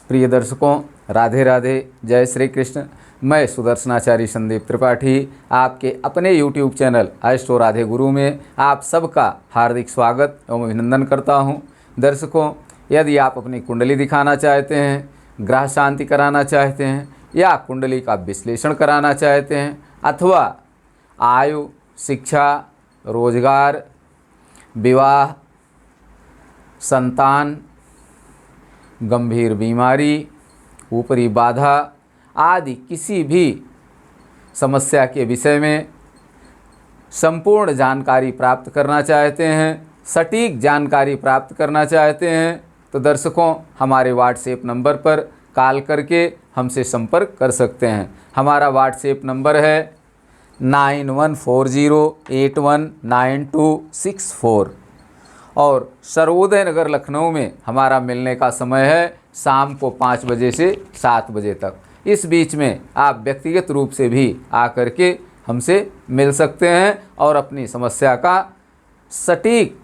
प्रिय दर्शकों, राधे राधे, जय श्री कृष्ण। मैं सुदर्शनाचार्य संदीप त्रिपाठी आपके अपने YouTube चैनल अष्टो राधे गुरु में आप सबका हार्दिक स्वागत एवं अभिनंदन करता हूं। दर्शकों, यदि आप अपनी कुंडली दिखाना चाहते हैं, ग्रह शांति कराना चाहते हैं या कुंडली का विश्लेषण कराना चाहते हैं अथवा आयु, शिक्षा, रोजगार, विवाह, संतान, गंभीर बीमारी, ऊपरी बाधा आदि किसी भी समस्या के विषय में संपूर्ण जानकारी प्राप्त करना चाहते हैं, सटीक जानकारी प्राप्त करना चाहते हैं तो दर्शकों हमारे व्हाट्सएप नंबर पर कॉल करके हमसे संपर्क कर सकते हैं। हमारा व्हाट्सएप नंबर है 9140819264 और सर्वोदय नगर लखनऊ में हमारा मिलने का समय है शाम को 5 बजे से 7 बजे तक। इस बीच में आप व्यक्तिगत रूप से भी आकर के हमसे मिल सकते हैं और अपनी समस्या का सटीक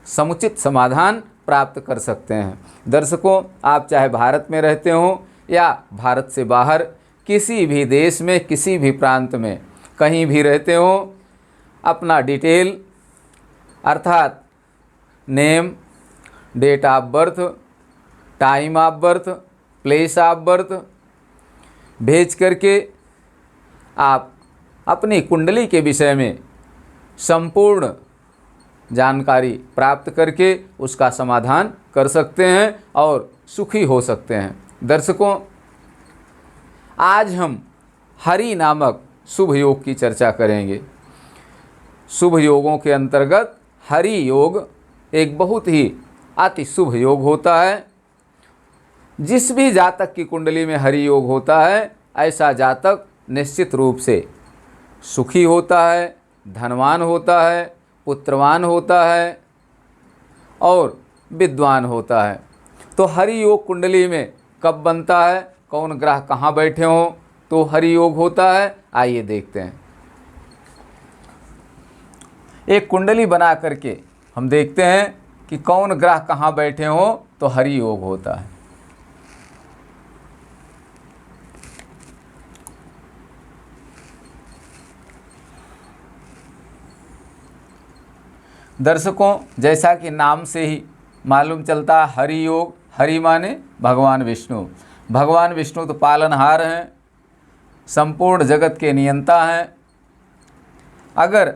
समुचित समाधान प्राप्त कर सकते हैं। दर्शकों, आप चाहे भारत में रहते हों या भारत से बाहर किसी भी देश में, किसी भी प्रांत में कहीं भी रहते हों, अपना डिटेल अर्थात name, date of birth, time of birth, place of birth भेज करके आप अपनी कुंडली के विषय में संपूर्ण जानकारी प्राप्त करके उसका समाधान कर सकते हैं और सुखी हो सकते हैं। दर्शकों, आज हम हरि नामक शुभ योग की चर्चा करेंगे। शुभ योगों के अंतर्गत हरि योग एक बहुत ही अति शुभ योग होता है। जिस भी जातक की कुंडली में हरि योग होता है ऐसा जातक निश्चित रूप से सुखी होता है, धनवान होता है, पुत्रवान होता है और विद्वान होता है। तो हरि योग कुंडली में कब बनता है, कौन ग्रह कहाँ बैठे हों तो हरि योग होता है, आइए देखते हैं। एक कुंडली बना करके हम देखते हैं कि कौन ग्रह कहाँ बैठे हों तो हरि योग होता है। दर्शकों, जैसा कि नाम से ही मालूम चलता है हरि योग, हरि माने भगवान विष्णु। भगवान विष्णु तो पालनहार हैं, संपूर्ण जगत के नियंता हैं। अगर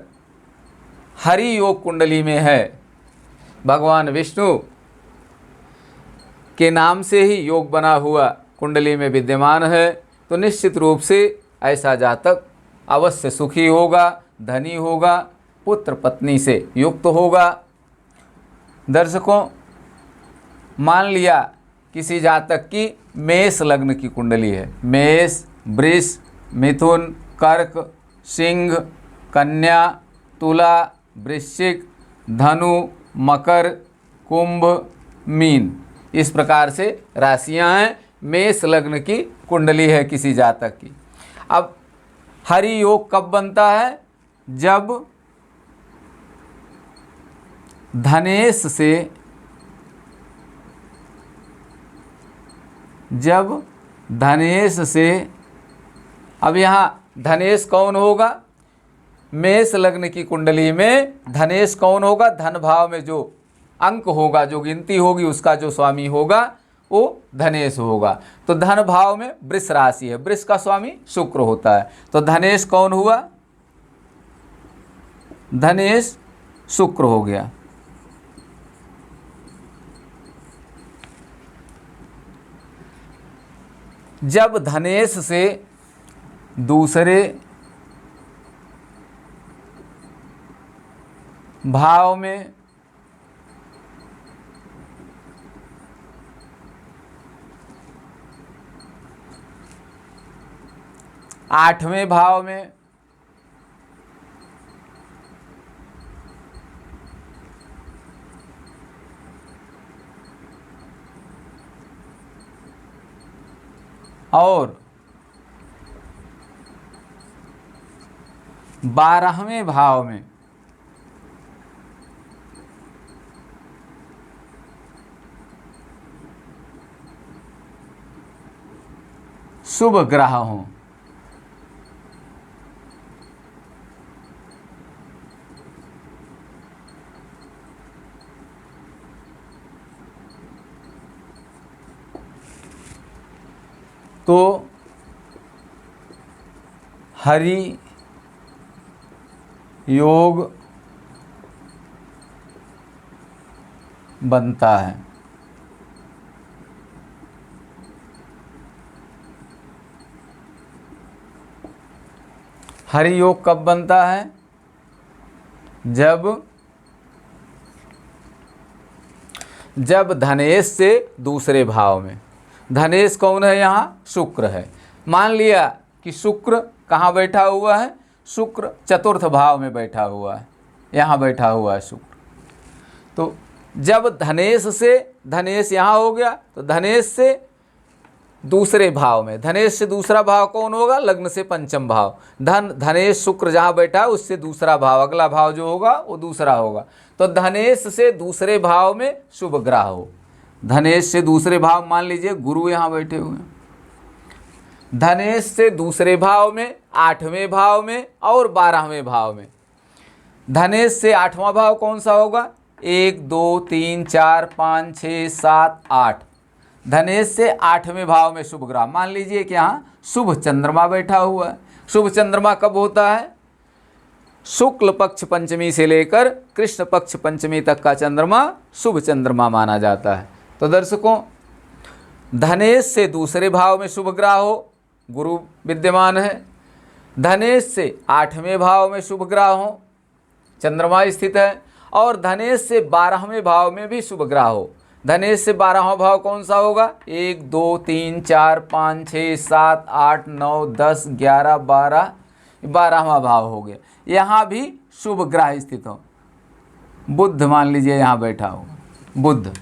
हरि योग कुंडली में है, भगवान विष्णु के नाम से ही योग बना हुआ कुंडली में विद्यमान है तो निश्चित रूप से ऐसा जातक अवश्य सुखी होगा, धनी होगा, पुत्र पत्नी से युक्त होगा। दर्शकों, मान लिया किसी जातक की मेष लग्न की कुंडली है, मेष, वृष, मिथुन, कर्क, सिंह, कन्या, तुला, वृश्चिक, धनु, मकर, कुंभ, मीन, इस प्रकार से राशियां हैं। मेष लग्न की कुंडली है किसी जातक की। अब हरि योग कब बनता है, जब धनेश से अब यहाँ धनेश कौन होगा, मेष लग्न की कुंडली में धनेश कौन होगा, धन भाव में जो अंक होगा, जो गिनती होगी उसका जो स्वामी होगा वो धनेश होगा। तो धन भाव में वृष राशि है, वृष का स्वामी शुक्र होता है। तो धनेश कौन हुआ, धनेश शुक्र हो गया। जब धनेश से दूसरे भाव में आठवें भाव में और 12वें भाव में शुभ ग्रह हों। तो हरि योग बनता है। हरि योग कब बनता है? जब धनेश से दूसरे भाव में, धनेश कौन है यहाँ? शुक्र है। मान लिया कि शुक्र कहाँ बैठा हुआ है? शुक्र चतुर्थ भाव में बैठा हुआ है, यहाँ बैठा हुआ है शुक्र। तो जब धनेश से, धनेश यहाँ हो गया, तो धनेश से दूसरे भाव में, धनेश से दूसरा भाव कौन होगा? लग्न से पंचम भाव। धनेश शुक्र जहाँ बैठा है उससे दूसरा भाव, अगला भाव जो होगा वो दूसरा होगा। तो धनेश से दूसरे भाव में शुभ ग्रह हो। धनेश से दूसरे भाव, मान लीजिए गुरु यहाँ बैठे हुए हैं, धनेश से दूसरे भाव में, 8वें भाव में और 12वें भाव में। धनेश से 8वां भाव कौन सा होगा? 1 2 3 4 5 6 7 8। धनेश से 8वें भाव में शुभ ग्रह। मान लीजिए कि यहाँ शुभ चंद्रमा बैठा हुआ है। शुभ चंद्रमा कब होता है? शुक्ल पक्ष पंचमी से लेकर कृष्ण पक्ष पंचमी तक का चंद्रमा शुभ चंद्रमा माना जाता है। तो दर्शकों, धनेश से दूसरे भाव में शुभ ग्रह हो, गुरु विद्यमान है। धनेश से 8वें भाव में शुभ ग्रह हो, चंद्रमा स्थित है। और धनेश से 12वें भाव में भी शुभ ग्रह हो। धनेश से 12वां भाव कौन सा होगा? 1 2 3 4 5 6 7 8 9 10 11 12, 12वां भाव हो गया। यहाँ भी शुभ ग्रह स्थित हो। बुध मान लीजिए यहाँ बैठा हो, बुध।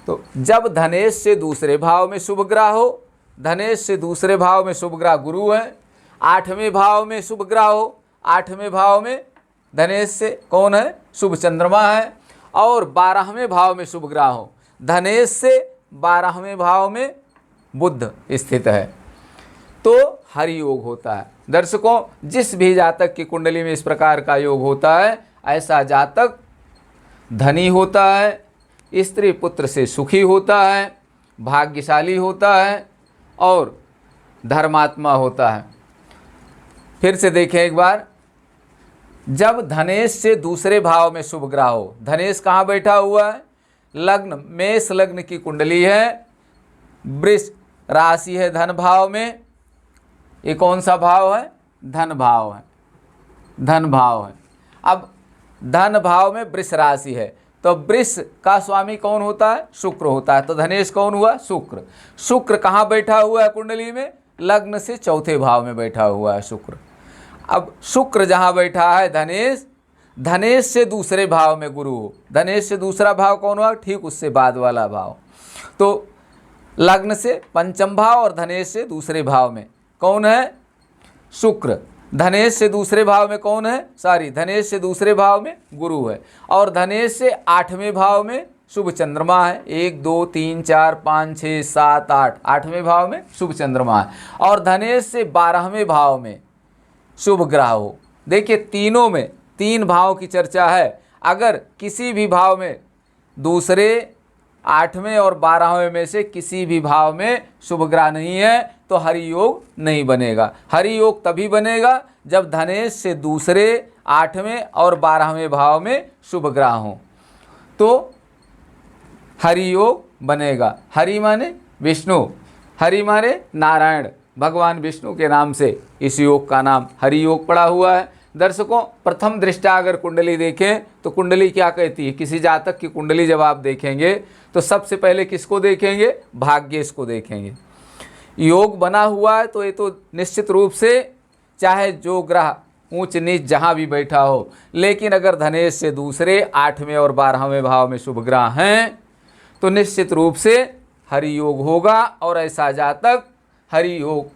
तो जब धनेश से दूसरे भाव में शुभ ग्रह हो, धनेश से दूसरे भाव में शुभ ग्रह गुरु है, 8वें भाव में शुभ ग्रह हो, 8वें भाव में धनेश से कौन है? शुभ चंद्रमा है। और 12वें भाव में शुभ ग्रह हो, धनेश से 12वें भाव में बुध स्थित है, तो हरि योग होता है। दर्शकों, जिस भी जातक की कुंडली में इस प्रकार का योग होता है, ऐसा जातक धनी होता है, स्त्री पुत्र से सुखी होता है, भाग्यशाली होता है और धर्मात्मा होता है। फिर से देखें एक बार, जब धनेश से दूसरे भाव में शुभ ग्रह हो, धनेश कहाँ बैठा हुआ है? लग्न, मेष लग्न की कुंडली है, वृष राशि है धन भाव में। ये कौन सा भाव है? धन भाव है, धन भाव है। अब धन भाव में वृष राशि है, तो वृष का स्वामी कौन होता है? शुक्र होता है। तो धनेश कौन हुआ? शुक्र। शुक्र कहाँ बैठा हुआ है कुंडली में? लग्न से चौथे भाव में बैठा हुआ है शुक्र। अब शुक्र जहाँ बैठा है धनेश, धनेश से दूसरे भाव में गुरु हो। धनेश से दूसरा भाव कौन हुआ? ठीक उससे बाद वाला भाव। तो लग्न से पंचम भाव और धनेश से दूसरे भाव में कौन है? शुक्र। धनेश से दूसरे भाव में कौन है? धनेश से दूसरे भाव में गुरु है। और धनेश से 8वें भाव में शुभ चंद्रमा है। 1 2 3 4 5 6 7 8, 8वें भाव में शुभ चंद्रमा है। और धनेश से 12वें भाव में शुभ ग्रह हो। देखिए, तीनों में 3 भाव की चर्चा है। अगर किसी भी भाव में, दूसरे, 8वें और 12वें में से किसी भी भाव में शुभ ग्रह नहीं है, तो हरि योग नहीं बनेगा। हरि योग तभी बनेगा जब धनेश से दूसरे, 8वें और 12वें भाव में शुभ ग्रह हो, तो हरि योग बनेगा। हरि माने विष्णु, हरि माने नारायण, भगवान विष्णु के नाम से इस योग का नाम हरि योग पड़ा हुआ है। दर्शकों, प्रथम दृष्टया अगर कुंडली देखें तो कुंडली क्या कहती है? किसी जातक की कुंडली जब आप देखेंगे तो सबसे पहले किसको देखेंगे? भाग्येश को देखेंगे। योग बना हुआ है तो ये तो निश्चित रूप से चाहे जो ग्रह ऊंच नीच जहाँ भी बैठा हो, लेकिन अगर धनेश से दूसरे, 8वें और 12वें भाव में शुभ ग्रह हैं तो निश्चित रूप से हरि योग होगा। और ऐसा जातक हरि योग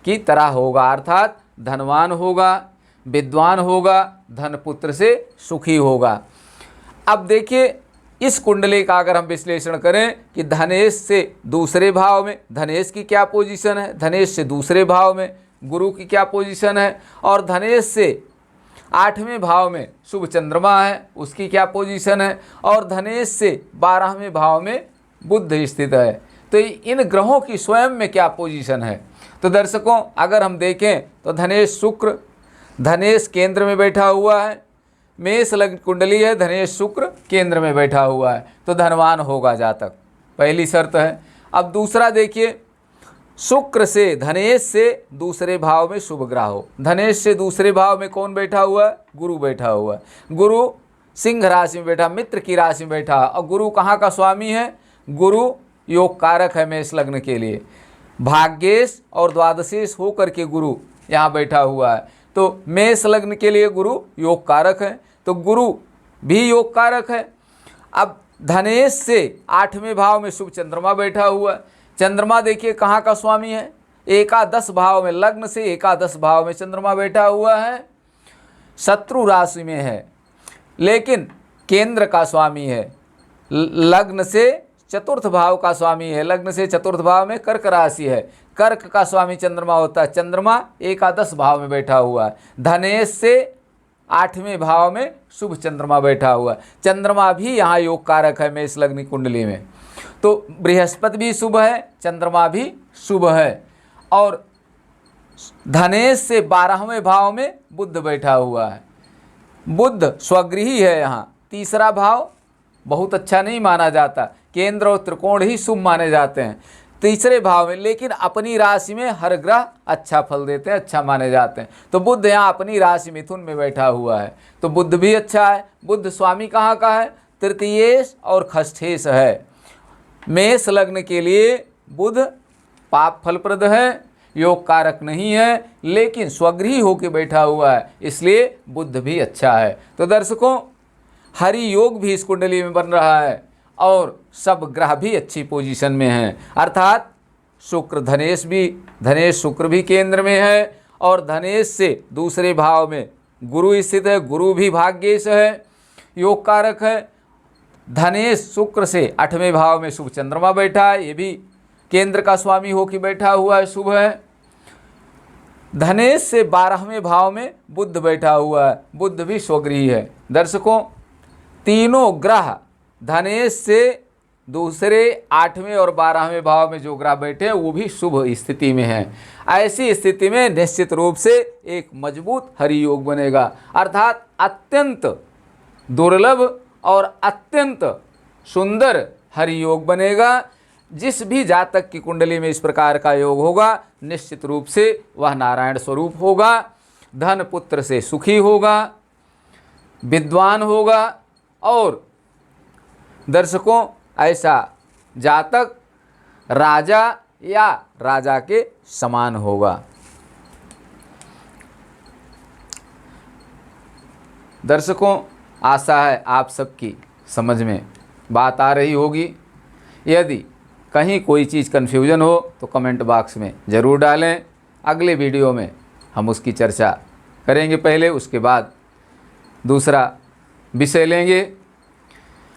की तरह होगा, अर्थात धनवान होगा, विद्वान होगा, धन पुत्र से सुखी होगा। अब देखिए, इस कुंडली का अगर हम विश्लेषण करें कि धनेश से दूसरे भाव में धनेश की क्या पोजीशन है, धनेश से दूसरे भाव में गुरु की क्या पोजीशन है, और धनेश से 8वें भाव में शुभ चंद्रमा है उसकी क्या पोजीशन है, और धनेश से 12वें भाव में बुध स्थित है, तो इन ग्रहों की स्वयं में क्या पोजीशन है। तो दर्शकों अगर हम देखें तो धनेश शुक्र, धनेश केंद्र में बैठा हुआ है, मेष लग्न कुंडली है, धनेश शुक्र केंद्र में बैठा हुआ है, तो धनवान होगा जातक, पहली शर्त है। अब दूसरा देखिए, शुक्र से धनेश से दूसरे भाव में शुभ ग्रह हो, धनेश से दूसरे भाव में कौन बैठा हुआ है, गुरु बैठा हुआ है, गुरु सिंह राशि में बैठा, मित्र की राशि में बैठा, और गुरु कहाँ का स्वामी है, गुरु योग कारक है मेष लग्न के लिए, भाग्येश और द्वादशेश होकर के गुरु यहाँ बैठा हुआ है, तो मेष लग्न के लिए गुरु योग कारक है, तो गुरु भी योग कारक है। अब धनेश से 8वें भाव में शुभ चंद्रमा बैठा हुआ है, चंद्रमा देखिए कहाँ का स्वामी है, एकादश भाव में, लग्न से एकादश भाव में चंद्रमा बैठा हुआ है, शत्रु राशि में है, लेकिन केंद्र का स्वामी है, लग्न से चतुर्थ भाव का स्वामी है, लग्न से चतुर्थ भाव में कर्क राशि है, कर्क का स्वामी चंद्रमा होता है, चंद्रमा एकादश भाव में बैठा हुआ है, धनेश से 8वें भाव में शुभ चंद्रमा बैठा हुआ है, चंद्रमा भी यहाँ योग कारक है मेष लग्न कुंडली में, तो बृहस्पति भी शुभ है, चंद्रमा भी शुभ है, और धनेश से 12वें भाव में बुध बैठा हुआ है, बुध स्वगृही है, यहाँ तीसरा भाव बहुत अच्छा नहीं माना जाता, केंद्र और त्रिकोण ही शुभ माने जाते हैं तीसरे भाव में, लेकिन अपनी राशि में हर ग्रह अच्छा फल देते हैं, अच्छा माने जाते हैं, तो बुध यहाँ अपनी राशि मिथुन में बैठा हुआ है, तो बुध भी अच्छा है, बुध स्वामी कहाँ का है, तृतीयेश और खष्ठेश है, मेष लग्न के लिए बुध पाप फलप्रद है, योग कारक नहीं है, लेकिन स्वगृही होकर बैठा हुआ है, इसलिए बुध भी अच्छा है। तो दर्शकों हरि योग भी इस कुंडली में बन रहा है और सब ग्रह भी अच्छी पोजीशन में हैं, अर्थात शुक्र धनेश शुक्र भी केंद्र में है, और धनेश से दूसरे भाव में गुरु स्थित है, गुरु भी भाग्येश है, योग कारक है, धनेश शुक्र से 8वें भाव में शुभ चंद्रमा बैठा है, ये भी केंद्र का स्वामी होकर बैठा हुआ है, शुभ है, धनेश से 12वें भाव में बुध बैठा हुआ है, बुध भी स्वगृही है। दर्शकों तीनों ग्रह धनेश से दूसरे 8वें और 12वें भाव में जो ग्रह बैठे हैं वो भी शुभ स्थिति में हैं, ऐसी स्थिति में निश्चित रूप से एक मजबूत हरि योग बनेगा, अर्थात अत्यंत दुर्लभ और अत्यंत सुंदर हरि योग बनेगा। जिस भी जातक की कुंडली में इस प्रकार का योग होगा निश्चित रूप से वह नारायण स्वरूप होगा, धन पुत्र से सुखी होगा, विद्वान होगा, और दर्शकों ऐसा जातक राजा या राजा के समान होगा। दर्शकों आशा है आप सबकी समझ में बात आ रही होगी। यदि कहीं कोई चीज़ कन्फ्यूजन हो तो कमेंट बॉक्स में ज़रूर डालें, अगले वीडियो में हम उसकी चर्चा करेंगे, पहले उसके बाद दूसरा विषय लेंगे।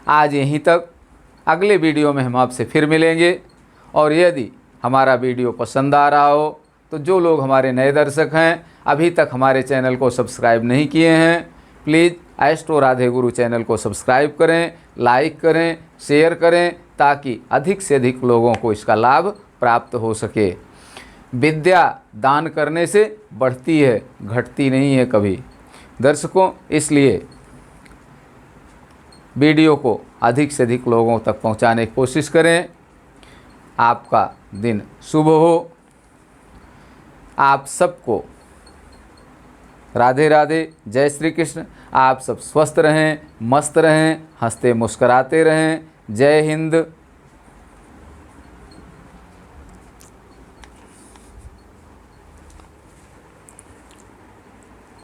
आज यहीं तक, अगले वीडियो में हम आपसे फिर मिलेंगे, और यदि हमारा वीडियो पसंद आ रहा हो तो जो लोग हमारे नए दर्शक हैं अभी तक हमारे चैनल को सब्सक्राइब नहीं किए हैं, please astro Radhe Guru channel को सब्सक्राइब करें, लाइक करें, शेयर करें, ताकि अधिक से अधिक लोगों को इसका लाभ प्राप्त हो सके। विद्या दान करने से बढ़ती है, घटती नहीं है कभी। दर्शकों इसलिए वीडियो को अधिक से अधिक लोगों तक पहुंचाने की कोशिश करें। आपका दिन शुभ हो। आप सबको राधे राधे, जय श्री कृष्ण। आप सब स्वस्थ रहें, मस्त रहें, हंसते मुस्कराते रहें। जय हिंद।